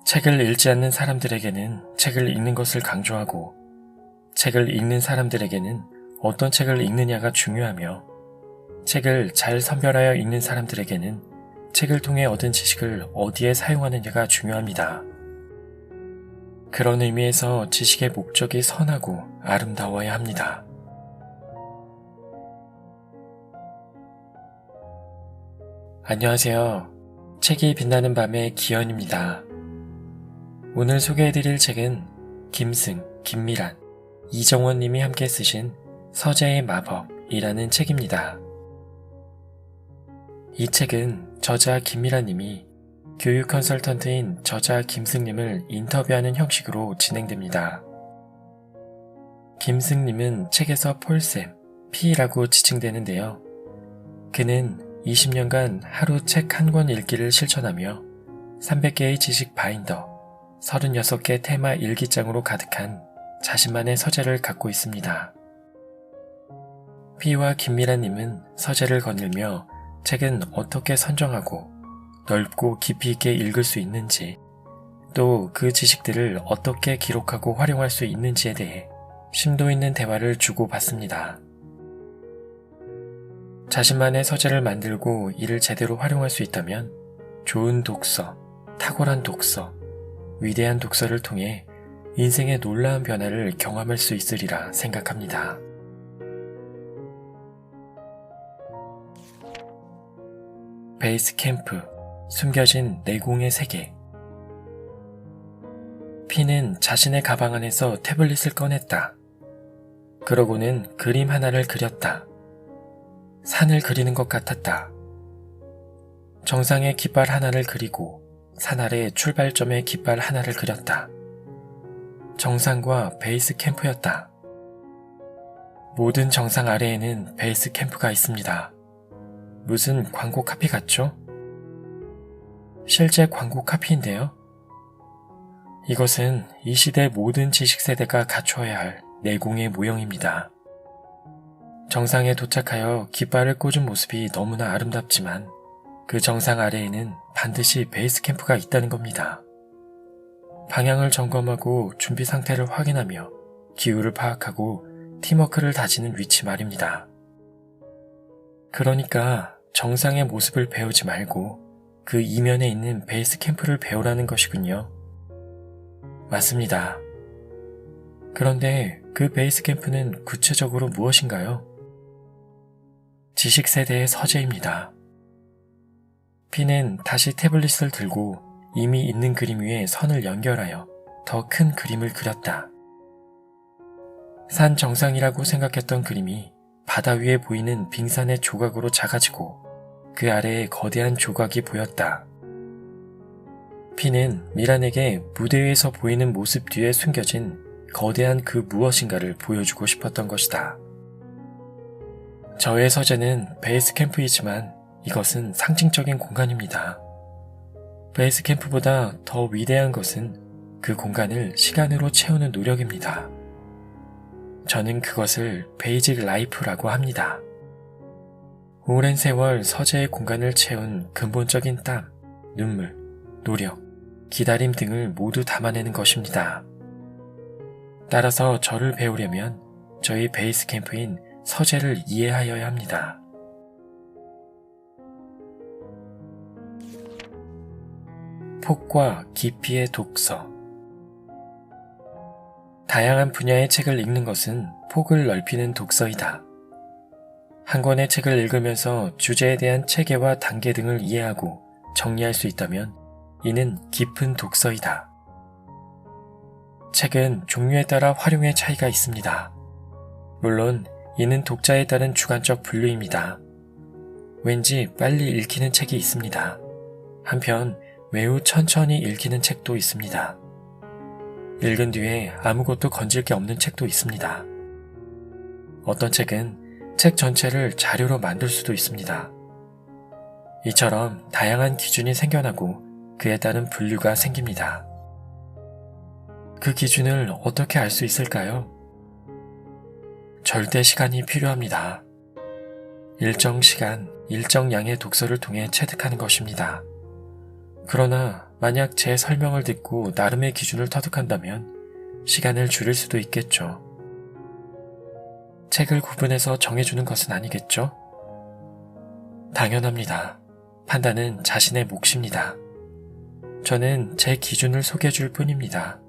책을 읽지 않는 사람들에게는 책을 읽는 것을 강조하고, 책을 읽는 사람들에게는 어떤 책을 읽느냐가 중요하며, 책을 잘 선별하여 읽는 사람들에게는 책을 통해 얻은 지식을 어디에 사용하느냐가 중요합니다. 그런 의미에서 지식의 목적이 선하고 아름다워야 합니다. 안녕하세요. 책이 빛나는 밤의 기현입니다. 오늘 소개해드릴 책은 김승, 김미란, 이정원 님이 함께 쓰신 서재의 마법이라는 책입니다. 이 책은 저자 김미란 님이 교육 컨설턴트인 저자 김승 님을 인터뷰하는 형식으로 진행됩니다. 김승 님은 책에서 폴쌤, P라고 지칭되는데요. 그는 20년간 하루 책 한 권 읽기를 실천하며 300개의 지식 바인더, 36개 테마 일기장으로 가득한 자신만의 서재를 갖고 있습니다. P와 김미란님은 서재를 거닐며 책은 어떻게 선정하고 넓고 깊이 있게 읽을 수 있는지, 또 그 지식들을 어떻게 기록하고 활용할 수 있는지에 대해 심도 있는 대화를 주고받습니다. 자신만의 서재를 만들고 이를 제대로 활용할 수 있다면 좋은 독서, 탁월한 독서, 위대한 독서를 통해 인생의 놀라운 변화를 경험할 수 있으리라 생각합니다. 베이스 캠프, 숨겨진 내공의 세계. P는 자신의 가방 안에서 태블릿을 꺼냈다. 그러고는 그림 하나를 그렸다. 산을 그리는 것 같았다. 정상의 깃발 하나를 그리고 산 아래 출발점의 깃발 하나를 그렸다. 정상과 베이스 캠프였다. 모든 정상 아래에는 베이스 캠프가 있습니다. 무슨 광고 카피 같죠? 실제 광고 카피인데요. 이것은 이 시대 모든 지식세대가 갖추어야 할 내공의 모형입니다. 정상에 도착하여 깃발을 꽂은 모습이 너무나 아름답지만 그 정상 아래에는 반드시 베이스 캠프가 있다는 겁니다. 방향을 점검하고 준비 상태를 확인하며 기후를 파악하고 팀워크를 다지는 위치 말입니다. 그러니까 정상의 모습을 배우지 말고 그 이면에 있는 베이스 캠프를 배우라는 것이군요. 맞습니다. 그런데 그 베이스 캠프는 구체적으로 무엇인가요? 지식세대의 서재입니다. P는 다시 태블릿을 들고 이미 있는 그림 위에 선을 연결하여 더 큰 그림을 그렸다. 산 정상이라고 생각했던 그림이 바다 위에 보이는 빙산의 조각으로 작아지고 그 아래에 거대한 조각이 보였다. P는 미란에게 무대 위에서 보이는 모습 뒤에 숨겨진 거대한 그 무엇인가를 보여주고 싶었던 것이다. 저의 서재는 베이스 캠프이지만 이것은 상징적인 공간입니다. 베이스 캠프보다 더 위대한 것은 그 공간을 시간으로 채우는 노력입니다. 저는 그것을 베이직 라이프라고 합니다. 오랜 세월 서재의 공간을 채운 근본적인 땀, 눈물, 노력, 기다림 등을 모두 담아내는 것입니다. 따라서 저를 배우려면 저희 베이스 캠프인 서재를 이해하여야 합니다. 폭과 깊이의 독서. 다양한 분야의 책을 읽는 것은 폭을 넓히는 독서이다. 한 권의 책을 읽으면서 주제에 대한 체계와 단계 등을 이해하고 정리할 수 있다면 이는 깊은 독서이다. 책은 종류에 따라 활용의 차이가 있습니다. 물론 이는 독자에 따른 주관적 분류입니다. 왠지 빨리 읽히는 책이 있습니다. 한편 매우 천천히 읽히는 책도 있습니다. 읽은 뒤에 아무것도 건질 게 없는 책도 있습니다. 어떤 책은 책 전체를 자료로 만들 수도 있습니다. 이처럼 다양한 기준이 생겨나고 그에 따른 분류가 생깁니다. 그 기준을 어떻게 알 수 있을까요? 절대 시간이 필요합니다. 일정 시간, 일정 양의 독서를 통해 체득하는 것입니다. 그러나 만약 제 설명을 듣고 나름의 기준을 터득한다면 시간을 줄일 수도 있겠죠. 책을 구분해서 정해주는 것은 아니겠죠? 당연합니다. 판단은 자신의 몫입니다. 저는 제 기준을 소개해줄 뿐입니다.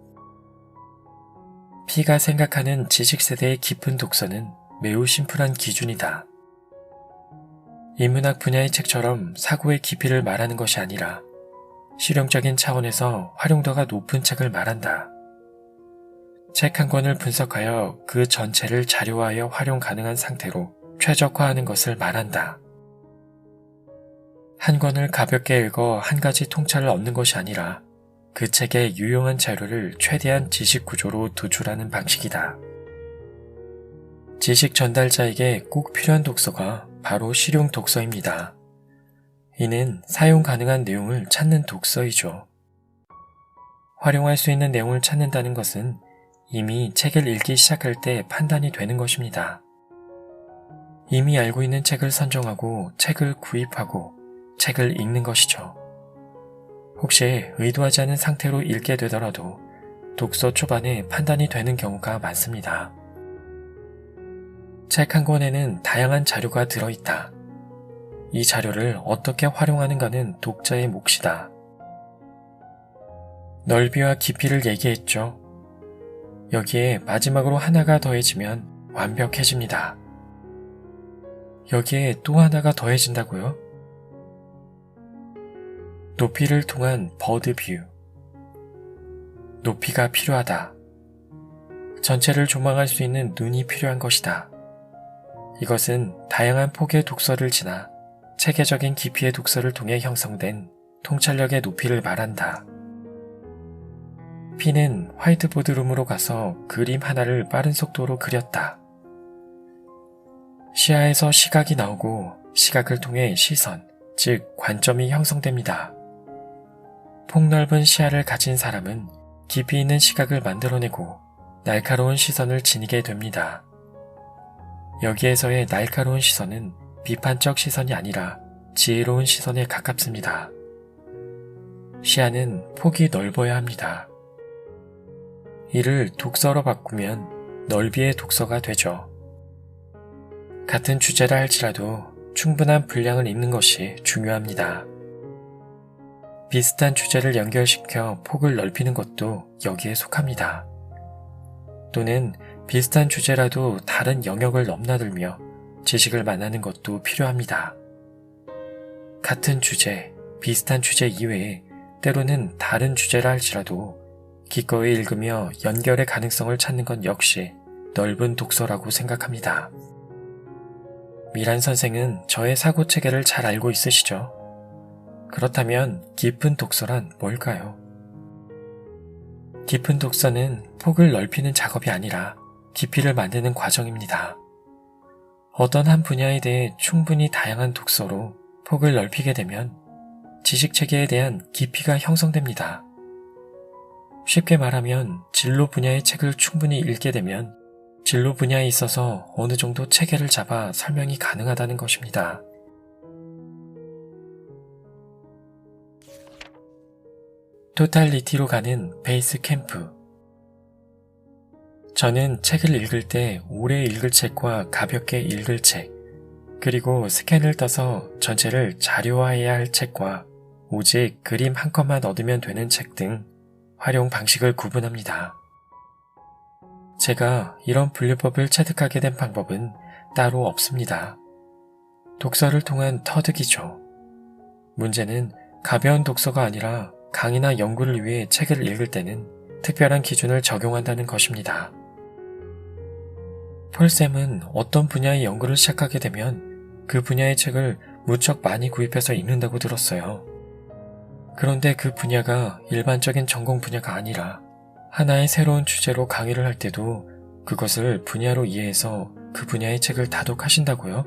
P가 생각하는 지식세대의 깊은 독서는 매우 심플한 기준이다. 인문학 분야의 책처럼 사고의 깊이를 말하는 것이 아니라 실용적인 차원에서 활용도가 높은 책을 말한다. 책 한 권을 분석하여 그 전체를 자료화하여 활용 가능한 상태로 최적화하는 것을 말한다. 한 권을 가볍게 읽어 한 가지 통찰을 얻는 것이 아니라 그 책의 유용한 자료를 최대한 지식 구조로 도출하는 방식이다. 지식 전달자에게 꼭 필요한 독서가 바로 실용 독서입니다. 이는 사용 가능한 내용을 찾는 독서이죠. 활용할 수 있는 내용을 찾는다는 것은 이미 책을 읽기 시작할 때 판단이 되는 것입니다. 이미 알고 있는 책을 선정하고 책을 구입하고 책을 읽는 것이죠. 혹시 의도하지 않은 상태로 읽게 되더라도 독서 초반에 판단이 되는 경우가 많습니다. 책 한 권에는 다양한 자료가 들어있다. 이 자료를 어떻게 활용하는가는 독자의 몫이다. 넓이와 깊이를 얘기했죠. 여기에 마지막으로 하나가 더해지면 완벽해집니다. 여기에 또 하나가 더해진다고요? 높이를 통한 버드뷰. 높이가 필요하다. 전체를 조망할 수 있는 눈이 필요한 것이다. 이것은 다양한 폭의 독서를 지나 체계적인 깊이의 독서를 통해 형성된 통찰력의 높이를 말한다. P는 화이트보드룸으로 가서 그림 하나를 빠른 속도로 그렸다. 시야에서 시각이 나오고 시각을 통해 시선, 즉 관점이 형성됩니다. 폭넓은 시야를 가진 사람은 깊이 있는 시각을 만들어내고 날카로운 시선을 지니게 됩니다. 여기에서의 날카로운 시선은 비판적 시선이 아니라 지혜로운 시선에 가깝습니다. 시야는 폭이 넓어야 합니다. 이를 독서로 바꾸면 넓이의 독서가 되죠. 같은 주제라 할지라도 충분한 분량을 읽는 것이 중요합니다. 비슷한 주제를 연결시켜 폭을 넓히는 것도 여기에 속합니다. 또는 비슷한 주제라도 다른 영역을 넘나들며 지식을 만나는 것도 필요합니다. 같은 주제, 비슷한 주제 이외에 때로는 다른 주제라 할지라도 기꺼이 읽으며 연결의 가능성을 찾는 건 역시 넓은 독서라고 생각합니다. 미란 선생은 저의 사고체계를 잘 알고 있으시죠? 그렇다면 깊은 독서란 뭘까요? 깊은 독서는 폭을 넓히는 작업이 아니라 깊이를 만드는 과정입니다. 어떤 한 분야에 대해 충분히 다양한 독서로 폭을 넓히게 되면 지식체계에 대한 깊이가 형성됩니다. 쉽게 말하면 진로 분야의 책을 충분히 읽게 되면 진로 분야에 있어서 어느 정도 체계를 잡아 설명이 가능하다는 것입니다. 토탈리티로 가는 베이스 캠프. 저는 책을 읽을 때 오래 읽을 책과 가볍게 읽을 책, 그리고 스캔을 떠서 전체를 자료화해야 할 책과 오직 그림 한 컷만 얻으면 되는 책 등 활용 방식을 구분합니다. 제가 이런 분류법을 체득하게 된 방법은 따로 없습니다. 독서를 통한 터득이죠. 문제는 가벼운 독서가 아니라 강의나 연구를 위해 책을 읽을 때는 특별한 기준을 적용한다는 것입니다. 폴쌤은 어떤 분야의 연구를 시작하게 되면 그 분야의 책을 무척 많이 구입해서 읽는다고 들었어요. 그런데 그 분야가 일반적인 전공 분야가 아니라 하나의 새로운 주제로 강의를 할 때도 그것을 분야로 이해해서 그 분야의 책을 다독하신다고요?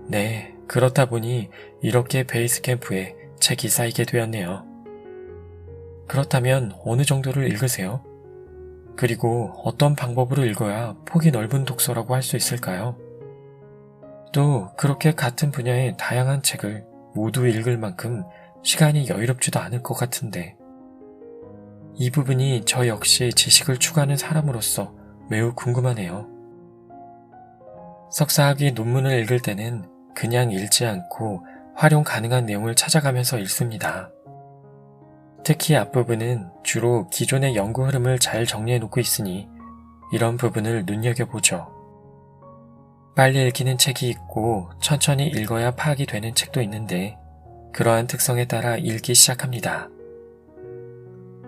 네, 그렇다 보니 이렇게 베이스 캠프에 책이 쌓이게 되었네요. 그렇다면 어느 정도를 읽으세요? 그리고 어떤 방법으로 읽어야 폭이 넓은 독서라고 할 수 있을까요? 또 그렇게 같은 분야의 다양한 책을 모두 읽을 만큼 시간이 여유롭지도 않을 것 같은데 이 부분이 저 역시 지식을 추구하는 사람으로서 매우 궁금하네요. 석사학위 논문을 읽을 때는 그냥 읽지 않고 활용 가능한 내용을 찾아가면서 읽습니다. 특히 앞부분은 주로 기존의 연구 흐름을 잘 정리해 놓고 있으니 이런 부분을 눈여겨보죠. 빨리 읽히는 책이 있고 천천히 읽어야 파악이 되는 책도 있는데 그러한 특성에 따라 읽기 시작합니다.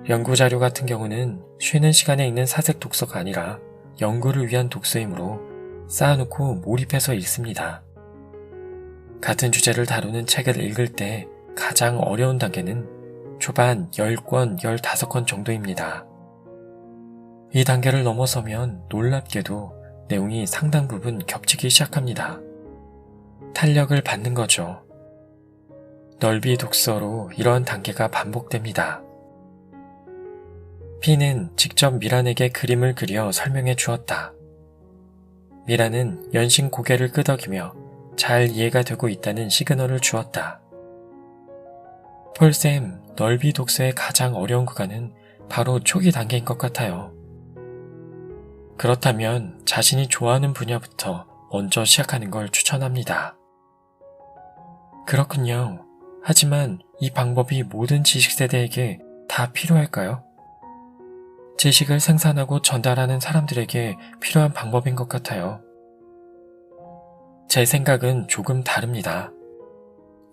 연구자료 같은 경우는 쉬는 시간에 읽는 사색 독서가 아니라 연구를 위한 독서이므로 쌓아놓고 몰입해서 읽습니다. 같은 주제를 다루는 책을 읽을 때 가장 어려운 단계는 초반 10권, 15권 정도입니다. 이 단계를 넘어서면 놀랍게도 내용이 상당 부분 겹치기 시작합니다. 탄력을 받는 거죠. 넓이 독서로 이러한 단계가 반복됩니다. B는 직접 미란에게 그림을 그려 설명해 주었다. 미란은 연신 고개를 끄덕이며 잘 이해가 되고 있다는 시그널을 주었다. 폴쌤, 넓이 독서의 가장 어려운 구간은 바로 초기 단계인 것 같아요. 그렇다면 자신이 좋아하는 분야부터 먼저 시작하는 걸 추천합니다. 그렇군요. 하지만 이 방법이 모든 지식세대에게 다 필요할까요? 지식을 생산하고 전달하는 사람들에게 필요한 방법인 것 같아요. 제 생각은 조금 다릅니다.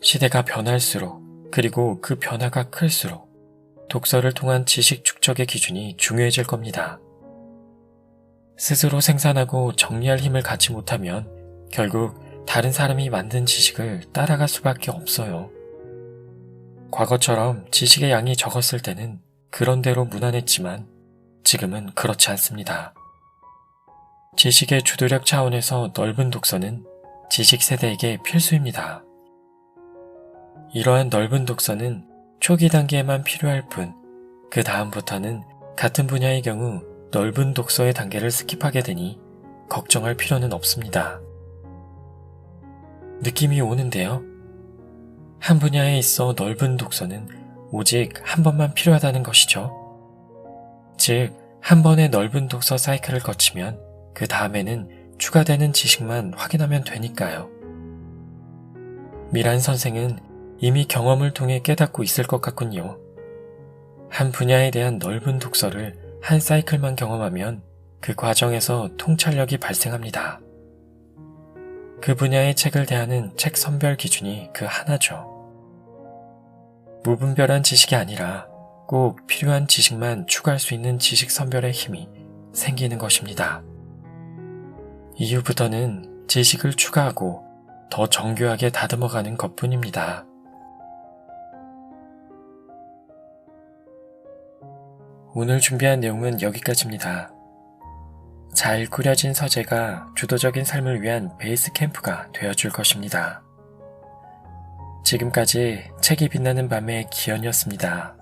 시대가 변할수록 그리고 그 변화가 클수록 독서를 통한 지식 축적의 기준이 중요해질 겁니다. 스스로 생산하고 정리할 힘을 갖지 못하면 결국 다른 사람이 만든 지식을 따라갈 수밖에 없어요. 과거처럼 지식의 양이 적었을 때는 그런대로 무난했지만 지금은 그렇지 않습니다. 지식의 주도력 차원에서 넓은 독서는 지식 세대에게 필수입니다. 이러한 넓은 독서는 초기 단계에만 필요할 뿐, 그 다음부터는 같은 분야의 경우 넓은 독서의 단계를 스킵하게 되니 걱정할 필요는 없습니다. 느낌이 오는데요. 한 분야에 있어 넓은 독서는 오직 한 번만 필요하다는 것이죠. 즉, 한 번의 넓은 독서 사이클을 거치면 그 다음에는 추가되는 지식만 확인하면 되니까요. 미란 선생은 이미 경험을 통해 깨닫고 있을 것 같군요. 한 분야에 대한 넓은 독서를 한 사이클만 경험하면 그 과정에서 통찰력이 발생합니다. 그 분야의 책을 대하는 책 선별 기준이 그 하나죠. 무분별한 지식이 아니라 꼭 필요한 지식만 추가할 수 있는 지식 선별의 힘이 생기는 것입니다. 이후부터는 지식을 추가하고 더 정교하게 다듬어가는 것뿐입니다. 오늘 준비한 내용은 여기까지입니다. 잘 꾸려진 서재가 주도적인 삶을 위한 베이스 캠프가 되어줄 것입니다. 지금까지 책이 빛나는 밤의 기현이었습니다.